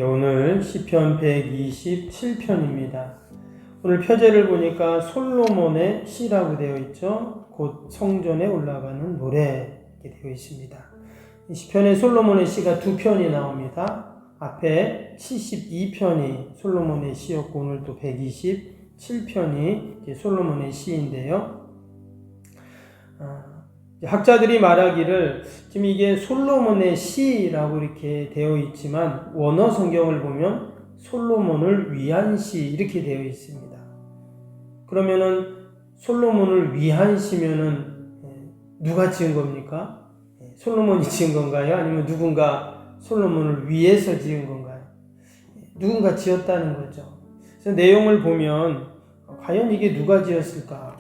오늘 시편 127편입니다. 오늘 표제를 보니까 솔로몬의 시라고 되어 있죠. 곧 성전에 올라가는 노래 이렇게 되어 있습니다. 이 시편에 솔로몬의 시가 두 편이 나옵니다. 앞에 72편이 솔로몬의 시였고 오늘 또 127편이 솔로몬의 시인데요. 학자들이 말하기를 지금 이게 솔로몬의 시라고 이렇게 되어 있지만 원어 성경을 보면 솔로몬을 위한 시 이렇게 되어 있습니다. 그러면은 솔로몬을 위한 시면은 누가 지은 겁니까? 솔로몬이 지은 건가요? 아니면 누군가 솔로몬을 위해서 지은 건가요? 누군가 지었다는 거죠. 그래서 내용을 보면 과연 이게 누가 지었을까?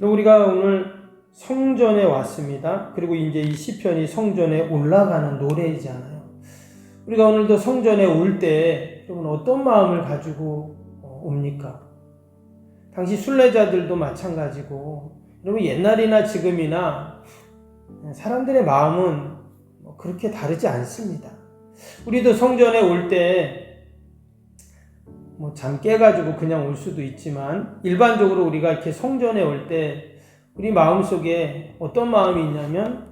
우리가 오늘 성전에 왔습니다. 그리고 이제 이 시편이 성전에 올라가는 노래이잖아요. 우리가 오늘도 성전에 올 때 여러분 어떤 마음을 가지고 옵니까? 당시 순례자들도 마찬가지고 여러분 옛날이나 지금이나 사람들의 마음은 그렇게 다르지 않습니다. 우리도 성전에 올 때 잠 깨가지고 그냥 올 수도 있지만 일반적으로 우리가 이렇게 성전에 올 때 우리 마음속에 어떤 마음이 있냐면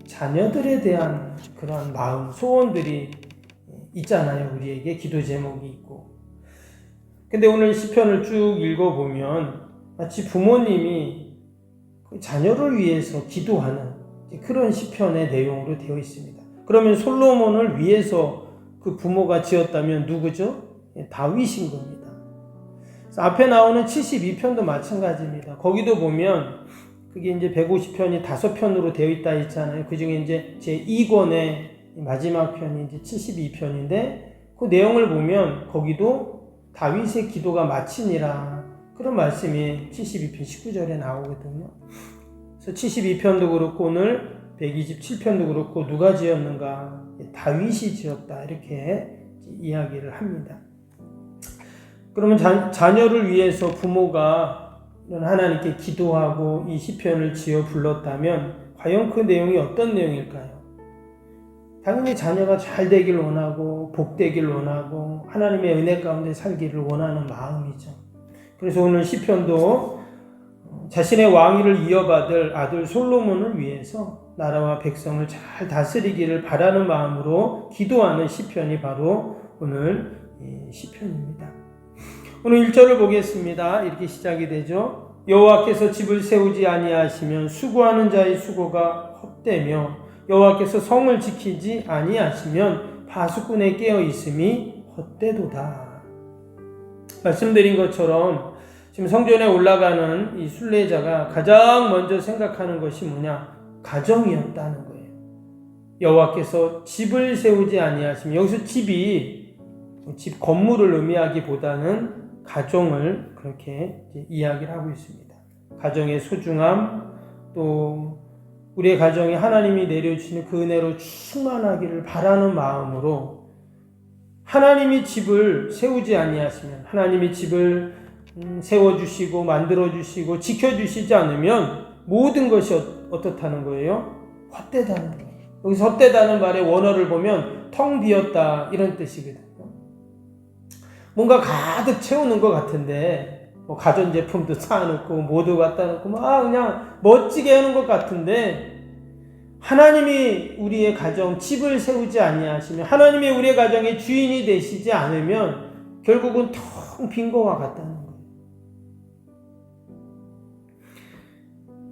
자녀들에 대한 그런 마음, 소원들이 있잖아요. 우리에게 기도 제목이 있고. 근데 오늘 시편을 쭉 읽어보면 마치 부모님이 자녀를 위해서 기도하는 그런 시편의 내용으로 되어 있습니다. 그러면 솔로몬을 위해서 그 부모가 지었다면 누구죠? 다윗인 겁니다. 앞에 나오는 72편도 마찬가지입니다. 거기도 보면 그게 이제 150편이 5편으로 되어 있다 했잖아요. 그 중에 이제 제 2권의 마지막 편이 이제 72편인데 그 내용을 보면 거기도 다윗의 기도가 마치니라 그런 말씀이 72편 19절에 나오거든요. 그래서 72편도 그렇고 오늘 127편도 그렇고 누가 지었는가? 다윗이 지었다 이렇게 이야기를 합니다. 그러면 자녀를 위해서 부모가 하나님께 기도하고 이 시편을 지어 불렀다면 과연 그 내용이 어떤 내용일까요? 당연히 자녀가 잘 되길 원하고 복되길 원하고 하나님의 은혜 가운데 살기를 원하는 마음이죠. 그래서 오늘 시편도 자신의 왕위를 이어받을 아들 솔로몬을 위해서 나라와 백성을 잘 다스리기를 바라는 마음으로 기도하는 시편이 바로 오늘 시편입니다. 오늘 1절을 보겠습니다. 이렇게 시작이 되죠. 여호와께서 집을 세우지 아니하시면 수고하는 자의 수고가 헛되며 여호와께서 성을 지키지 아니하시면 파수꾼의 깨어 있음이 헛되도다. 말씀드린 것처럼 지금 성전에 올라가는 이 순례자가 가장 먼저 생각하는 것이 뭐냐? 가정이었다는 거예요. 여호와께서 집을 세우지 아니하시면 여기서 집 건물을 의미하기보다는 가정을 그렇게 이야기를 하고 있습니다. 가정의 소중함, 또 우리의 가정에 하나님이 내려주시는 그 은혜로 충만하기를 바라는 마음으로 하나님이 집을 세우지 아니하시면 하나님이 집을 세워주시고 만들어주시고 지켜주시지 않으면 모든 것이 어떻다는 거예요? 헛되다는 거예요. 여기서 헛되다는 말의 원어를 보면 텅 비었다 이런 뜻이거든요. 뭔가 가득 채우는 것 같은데 가전제품도 쌓아놓고 모두 갖다 놓고 그냥 멋지게 하는 것 같은데 하나님이 우리의 가정 집을 세우지 아니하시면 하나님이 우리의 가정의 주인이 되시지 않으면 결국은 텅 빈 것과 같다는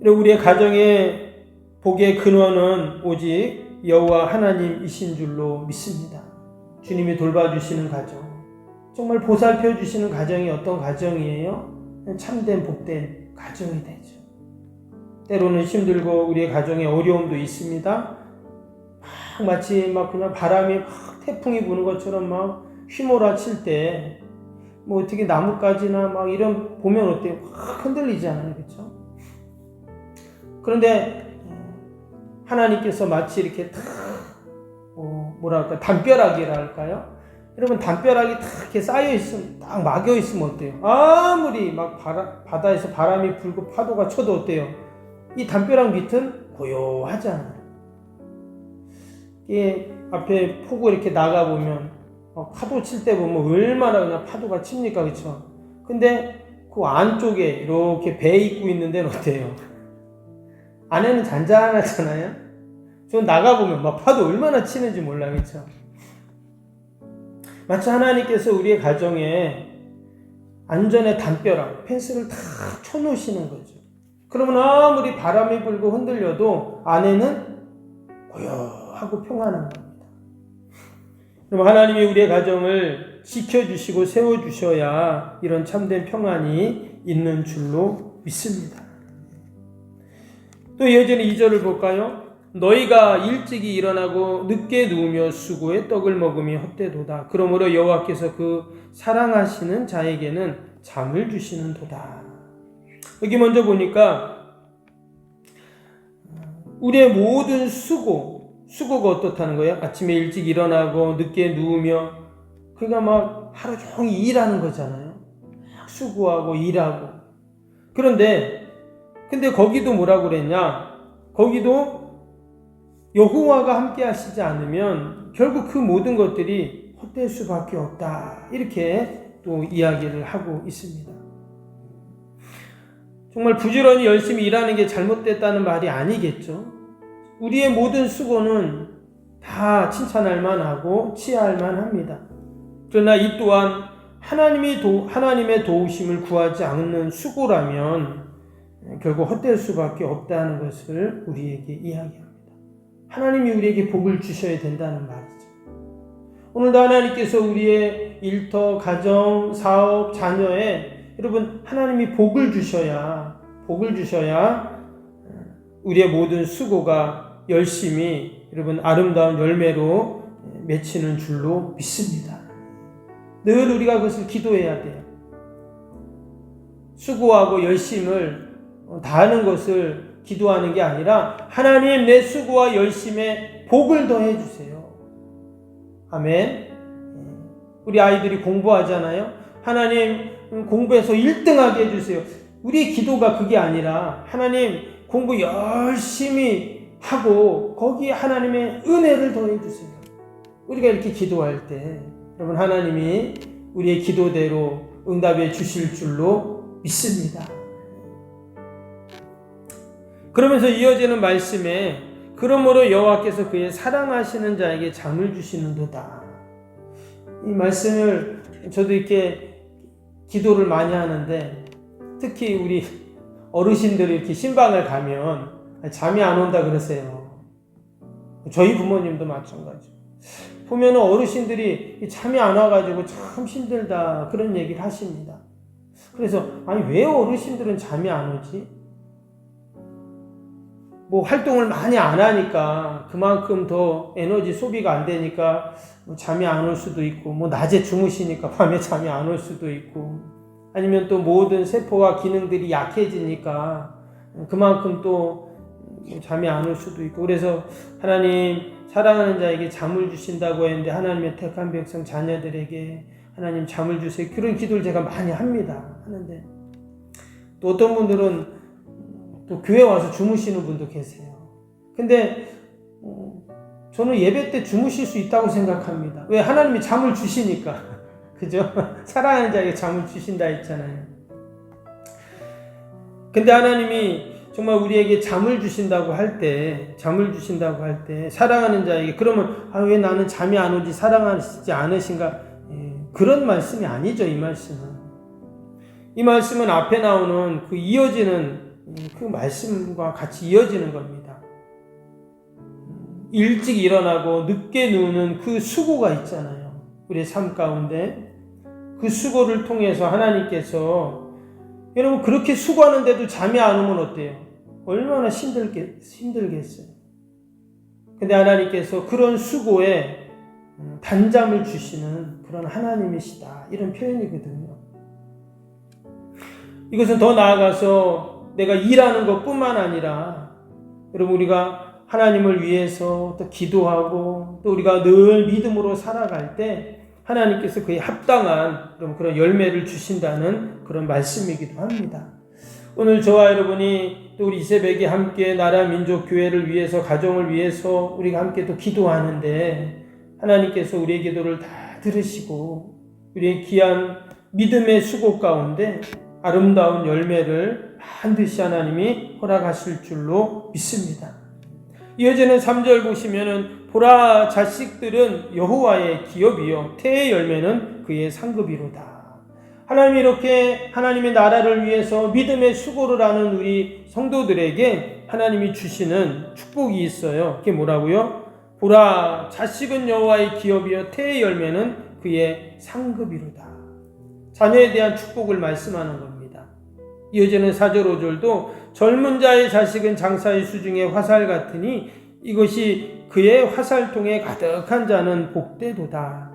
거예요. 우리의 가정의 복의 근원은 오직 여호와 하나님이신 줄로 믿습니다. 주님이 돌봐주시는 가정, 정말 보살펴 주시는 가정이 어떤 가정이에요? 참된 복된 가정이 되죠. 때로는 힘들고 우리의 가정에 어려움도 있습니다. 마치 그냥 바람이 태풍이 부는 것처럼 휘몰아칠 때 어떻게 나뭇가지나 이런 보면 어때요? 흔들리잖아요, 그렇죠? 그런데 하나님께서 마치 이렇게 담벼락이랄까요? 여러분 담벼락이 딱 이렇게 쌓여있으면 딱 막여있으면 어때요? 아무리 바다에서 바람이 불고 파도가 쳐도 어때요? 이 담벼락 밑은 고요하잖아요. 이게 앞에 포구 이렇게 나가보면 파도 칠 때 보면 얼마나 그냥 파도가 칩니까? 그쵸? 근데 그 안쪽에 이렇게 배 입고 있는 데는 어때요? 안에는 잔잔하잖아요? 저 나가보면 막 파도 얼마나 치는지 몰라, 그쵸? 마치 하나님께서 우리의 가정에 안전의 담벼락, 펜스를 다 쳐놓으시는 거죠. 그러면 아무리 바람이 불고 흔들려도 안에는 고요하고 평안한 겁니다. 그럼 하나님이 우리의 가정을 지켜주시고 세워주셔야 이런 참된 평안이 있는 줄로 믿습니다. 또 이어지는 2절을 볼까요? 너희가 일찍이 일어나고 늦게 누우며 수고의 떡을 먹으며 헛되도다. 그러므로 여호와께서 그 사랑하시는 자에게는 잠을 주시는도다. 여기 먼저 보니까 우리의 모든 수고가 어떻다는 거예요? 아침에 일찍 일어나고 늦게 누우며 그러니까 막 하루 종일 일하는 거잖아요. 수고하고 일하고. 근데 거기도 뭐라고 그랬냐? 거기도 여호와가 함께 하시지 않으면 결국 그 모든 것들이 헛될 수밖에 없다. 이렇게 또 이야기를 하고 있습니다. 정말 부지런히 열심히 일하는 게 잘못됐다는 말이 아니겠죠. 우리의 모든 수고는 다 칭찬할 만하고 치하할 만합니다. 그러나 이 또한 하나님의 도우심을 구하지 않는 수고라면 결국 헛될 수밖에 없다는 것을 우리에게 이야기합니다. 하나님이 우리에게 복을 주셔야 된다는 말이죠. 오늘도 하나님께서 우리의 일터, 가정, 사업, 자녀에 여러분 하나님이 복을 주셔야 우리의 모든 수고가 열심히 여러분 아름다운 열매로 맺히는 줄로 믿습니다. 늘 우리가 그것을 기도해야 돼요. 수고하고 열심을 다하는 것을 기도하는 게 아니라 하나님 내 수고와 열심에 복을 더해 주세요. 아멘. 우리 아이들이 공부하잖아요. 하나님 공부해서 1등하게 해주세요. 우리의 기도가 그게 아니라 하나님 공부 열심히 하고 거기에 하나님의 은혜를 더해 주세요. 우리가 이렇게 기도할 때 여러분 하나님이 우리의 기도대로 응답해 주실 줄로 믿습니다. 그러면서 이어지는 말씀에 그러므로 여호와께서 그의 사랑하시는 자에게 잠을 주시는도다. 이 말씀을 저도 이렇게 기도를 많이 하는데 특히 우리 어르신들이 이렇게 신방을 가면 잠이 안 온다 그러세요. 저희 부모님도 마찬가지. 보면 어르신들이 잠이 안 와가지고 참 힘들다 그런 얘기를 하십니다. 그래서 아니 왜 어르신들은 잠이 안 오지? 뭐 활동을 많이 안 하니까 그만큼 더 에너지 소비가 안 되니까 잠이 안 올 수도 있고 뭐 낮에 주무시니까 밤에 잠이 안 올 수도 있고 아니면 또 모든 세포와 기능들이 약해지니까 그만큼 또 잠이 안 올 수도 있고 그래서 하나님 사랑하는 자에게 잠을 주신다고 했는데 하나님의 택한 백성 자녀들에게 하나님 잠을 주세요. 그런 기도를 제가 많이 하는데 또 어떤 분들은 또 교회 와서 주무시는 분도 계세요. 근데 저는 예배 때 주무실 수 있다고 생각합니다. 왜? 하나님이 잠을 주시니까. 그죠? 사랑하는 자에게 잠을 주신다 했잖아요. 근데 하나님이 정말 우리에게 잠을 주신다고 할 때 사랑하는 자에게 그러면 왜 나는 잠이 안 오지 사랑하시지 않으신가? 그런 말씀이 아니죠. 이 말씀은 앞에 나오는 그 이어지는 그 말씀과 같이 이어지는 겁니다. 일찍 일어나고 늦게 누우는 그 수고가 있잖아요. 우리의 삶 가운데 그 수고를 통해서 하나님께서 여러분 그렇게 수고하는데도 잠이 안 오면 어때요? 얼마나 힘들겠어요. 근데 하나님께서 그런 수고에 단잠을 주시는 그런 하나님이시다. 이런 표현이거든요. 이것은 더 나아가서 내가 일하는 것뿐만 아니라 여러분 우리가 하나님을 위해서 또 기도하고 또 우리가 늘 믿음으로 살아갈 때 하나님께서 그에 합당한 그런 열매를 주신다는 그런 말씀이기도 합니다. 오늘 저와 여러분이 또 우리 이 새벽에 함께 나라 민족 교회를 위해서 가정을 위해서 우리가 함께 또 기도하는데 하나님께서 우리의 기도를 다 들으시고 우리의 귀한 믿음의 수고 가운데 아름다운 열매를 반드시 하나님이 허락하실 줄로 믿습니다. 이어지는 3절 보시면은 보라 자식들은 여호와의 기업이요 태의 열매는 그의 상급이로다. 하나님이 이렇게 하나님의 나라를 위해서 믿음의 수고를 하는 우리 성도들에게 하나님이 주시는 축복이 있어요. 그게 뭐라고요? 보라 자식은 여호와의 기업이요 태의 열매는 그의 상급이로다. 자녀에 대한 축복을 말씀하는 겁니다. 이어지는 4절 5절도 젊은 자의 자식은 장사의 수중에 화살 같으니 이것이 그의 화살통에 가득한 자는 복되도다.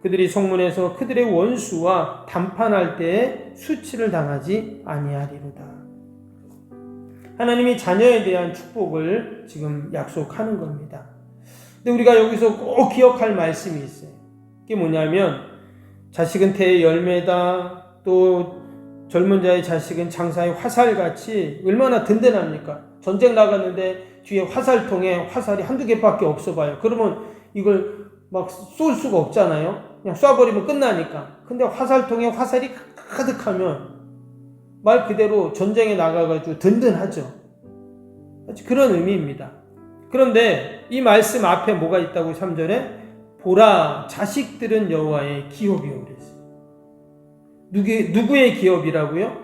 그들이 성문에서 그들의 원수와 담판할 때에 수치를 당하지 아니하리로다. 하나님이 자녀에 대한 축복을 지금 약속하는 겁니다. 근데 우리가 여기서 꼭 기억할 말씀이 있어요. 그게 뭐냐면 자식은 태의 열매다. 또 젊은 자의 자식은 장사의 화살같이 얼마나 든든합니까? 전쟁 나갔는데 뒤에 화살통에 화살이 한두 개밖에 없어 봐요. 그러면 이걸 막 쏠 수가 없잖아요. 그냥 쏴버리면 끝나니까. 근데 화살통에 화살이 가득하면 말 그대로 전쟁에 나가가지고 든든하죠. 그런 의미입니다. 그런데 이 말씀 앞에 뭐가 있다고 3절에? 보라 자식들은 여호와의 기업이요 그랬어요. 누구의 기업이라고요?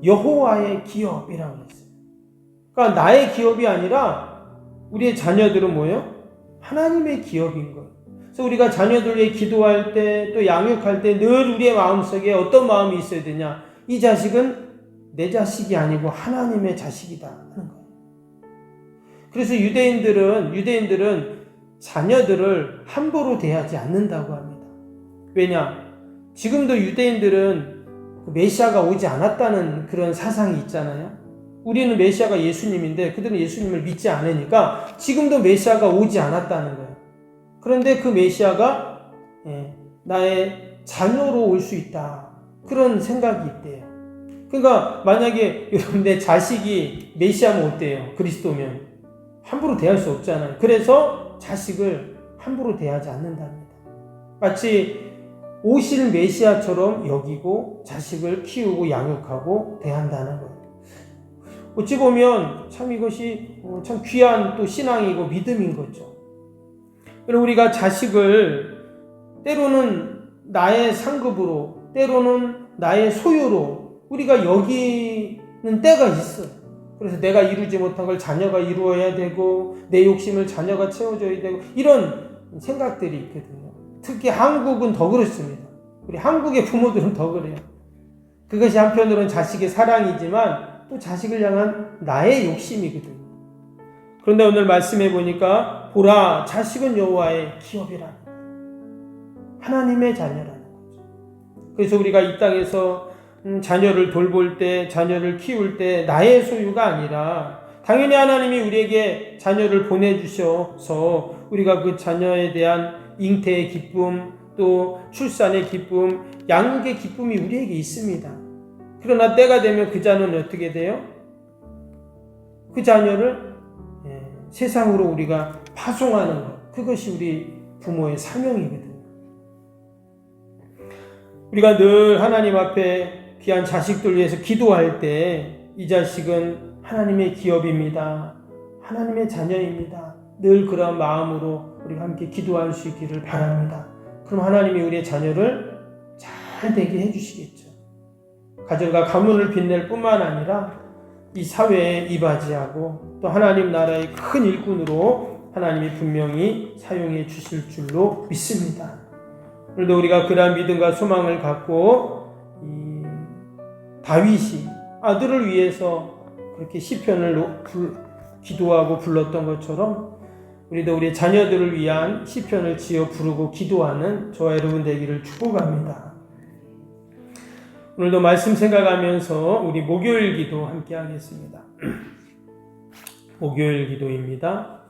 여호와의 기업이라고 그랬어요. 그러니까 나의 기업이 아니라 우리의 자녀들은 뭐예요? 하나님의 기업인 거예요. 그래서 우리가 자녀들 위해 기도할 때 또 양육할 때 늘 우리의 마음속에 어떤 마음이 있어야 되냐? 이 자식은 내 자식이 아니고 하나님의 자식이다 하는 거예요. 그래서 유대인들은 자녀들을 함부로 대하지 않는다고 합니다. 왜냐? 지금도 유대인들은 메시아가 오지 않았다는 그런 사상이 있잖아요. 우리는 메시아가 예수님인데 그들은 예수님을 믿지 않으니까 지금도 메시아가 오지 않았다는 거예요. 그런데 그 메시아가 나의 자녀로 올 수 있다. 그런 생각이 있대요. 그러니까 만약에 여러분 내 자식이 메시아면 어때요? 그리스도면 함부로 대할 수 없잖아요. 그래서 자식을 함부로 대하지 않는답니다. 마치 오실 메시아처럼 여기고 자식을 키우고 양육하고 대한다는 거예요. 어찌 보면 참 이것이 참 귀한 또 신앙이고 믿음인 거죠. 그리고 우리가 자식을 때로는 나의 상급으로 때로는 나의 소유로 우리가 여기는 때가 있어요. 그래서 내가 이루지 못한 걸 자녀가 이루어야 되고 내 욕심을 자녀가 채워줘야 되고 이런 생각들이 있거든요. 특히 한국은 더 그렇습니다. 우리 한국의 부모들은 더 그래요. 그것이 한편으로는 자식의 사랑이지만 또 자식을 향한 나의 욕심이거든요. 그런데 오늘 말씀해 보니까 보라 자식은 여호와의 기업이라는 거예요. 하나님의 자녀라는 거죠. 그래서 우리가 이 땅에서 자녀를 돌볼 때 자녀를 키울 때 나의 소유가 아니라 당연히 하나님이 우리에게 자녀를 보내주셔서 우리가 그 자녀에 대한 잉태의 기쁨 또 출산의 기쁨 양육의 기쁨이 우리에게 있습니다. 그러나 때가 되면 그 자녀는 어떻게 돼요? 그 자녀를 세상으로 우리가 파송하는 것. 그것이 우리 부모의 사명이거든요. 우리가 늘 하나님 앞에 귀한 자식들 위해서 기도할 때 이 자식은 하나님의 기업입니다. 하나님의 자녀입니다. 늘 그런 마음으로 우리가 함께 기도할 수 있기를 바랍니다. 그럼 하나님이 우리의 자녀를 잘 되게 해주시겠죠. 가정과 가문을 빛낼 뿐만 아니라 이 사회에 이바지하고 또 하나님 나라의 큰 일꾼으로 하나님이 분명히 사용해 주실 줄로 믿습니다. 오늘도 우리가 그러한 믿음과 소망을 갖고 이 다윗이 아들을 위해서 그렇게 시편을 기도하고 불렀던 것처럼 우리도 우리 자녀들을 위한 시편을 지어 부르고 기도하는 저와 여러분 되기를 축복합니다. 오늘도 말씀 생각하면서 우리 목요일 기도 함께 하겠습니다. 목요일 기도입니다.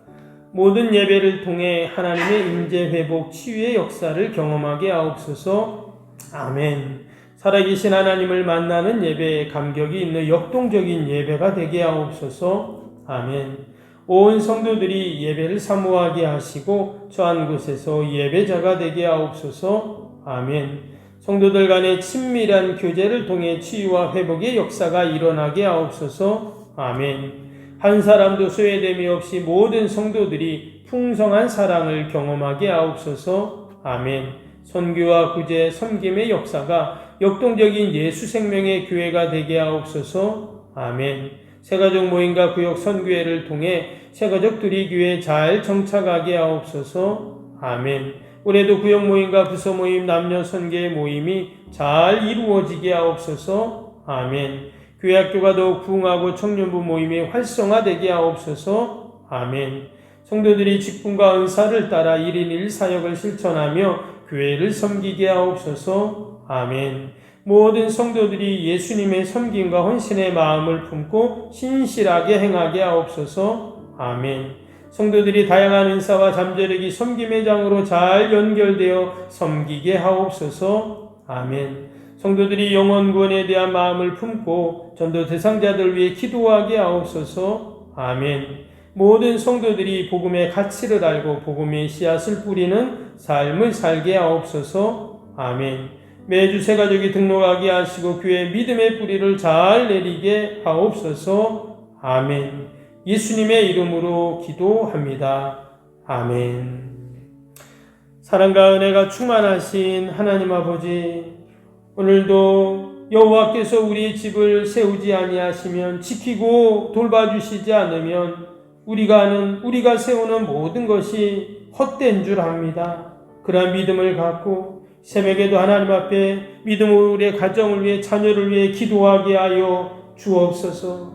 모든 예배를 통해 하나님의 임재 회복 치유의 역사를 경험하게 하옵소서. 아멘. 살아계신 하나님을 만나는 예배에 감격이 있는 역동적인 예배가 되게 하옵소서. 아멘. 온 성도들이 예배를 사모하게 하시고 처한 곳에서 예배자가 되게 하옵소서. 아멘. 성도들 간의 친밀한 교제를 통해 치유와 회복의 역사가 일어나게 하옵소서. 아멘. 한 사람도 소외됨이 없이 모든 성도들이 풍성한 사랑을 경험하게 하옵소서. 아멘. 선교와 구제, 섬김의 역사가 역동적인 예수 생명의 교회가 되게 하옵소서. 아멘. 새가족 모임과 구역 선교회를 통해 새가족들이 교회에 잘 정착하게 하옵소서. 아멘. 올해도 구역 모임과 부서 모임, 남녀 선교회 모임이 잘 이루어지게 하옵소서. 아멘. 교회 학교가 더욱 부흥하고 청년부 모임이 활성화되게 하옵소서. 아멘. 성도들이 직분과 은사를 따라 1인 1사역을 실천하며 교회를 섬기게 하옵소서. 아멘. 모든 성도들이 예수님의 섬김과 헌신의 마음을 품고 신실하게 행하게 하옵소서. 아멘. 성도들이 다양한 은사와 잠재력이 섬김의 장으로 잘 연결되어 섬기게 하옵소서. 아멘. 성도들이 영혼 구원에 대한 마음을 품고 전도 대상자들 위해 기도하게 하옵소서. 아멘. 모든 성도들이 복음의 가치를 알고 복음의 씨앗을 뿌리는 삶을 살게 하옵소서. 아멘. 매주 새가족이 등록하게 하시고 교회 믿음의 뿌리를 잘 내리게 하옵소서. 아멘. 예수님의 이름으로 기도합니다. 아멘. 사랑과 은혜가 충만하신 하나님 아버지, 오늘도 여호와께서 우리의 집을 세우지 아니하시면, 지키고 돌봐주시지 않으면 우리가 세우는 모든 것이 헛된 줄 압니다. 그러한 믿음을 갖고 새벽에도 하나님 앞에 믿음으로 우리의 가정을 위해, 자녀를 위해 기도하게 하여 주옵소서.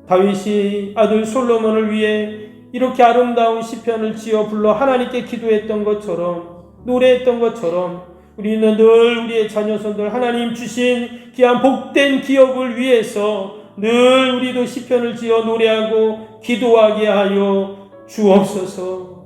다윗이 아들 솔로몬을 위해 이렇게 아름다운 시편을 지어 불러 하나님께 기도했던 것처럼, 노래했던 것처럼 우리는 늘 우리의 자녀손들 하나님 주신 귀한 복된 기업을 위해서 늘 우리도 시편을 지어 노래하고 기도하게 하여 주옵소서.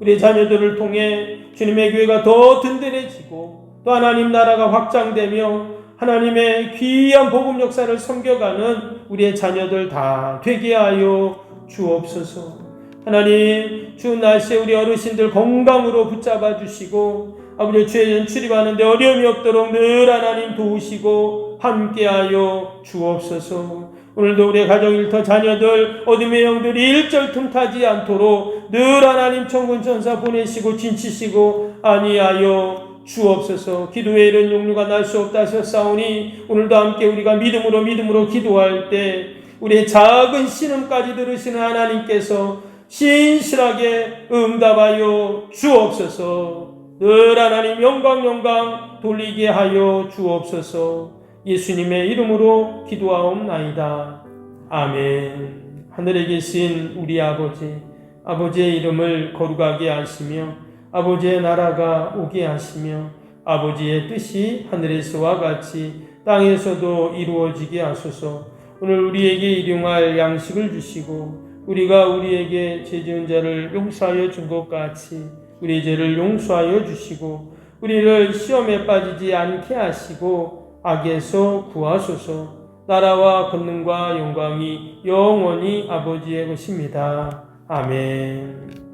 우리의 자녀들을 통해 주님의 교회가 더 든든해지고 또 하나님 나라가 확장되며 하나님의 귀한 복음 역사를 섬겨가는 우리의 자녀들 다 되게 하여 주옵소서. 하나님, 추운 날씨에 우리 어르신들 건강으로 붙잡아 주시고 아버지 주의 전 출입하는데 어려움이 없도록 늘 하나님 도우시고 함께하여 주옵소서. 오늘도 우리의 가정, 일터, 자녀들, 어둠의 영들이 일절 틈타지 않도록 늘 하나님 천군 천사 보내시고 진치시고 아니하여 주옵소서. 기도의 이른 용류가 날 수 없다 하셨사오니 오늘도 함께 우리가 믿음으로 기도할 때 우리의 작은 신음까지 들으시는 하나님께서 신실하게 응답하여 주옵소서. 늘 하나님 영광 돌리게 하여 주옵소서. 예수님의 이름으로 기도하옵나이다. 아멘. 하늘에 계신 우리 아버지의 이름을 거룩하게 하시며 아버지의 나라가 오게 하시며 아버지의 뜻이 하늘에서와 같이 땅에서도 이루어지게 하소서. 오늘 우리에게 일용할 양식을 주시고 우리가 우리에게 죄 지은 자를 용서하여 준 것 같이 우리 죄를 용서하여 주시고 우리를 시험에 빠지지 않게 하시고 악에서 구하소서. 나라와 권능과 영광이 영원히 아버지의 것입니다. 아멘.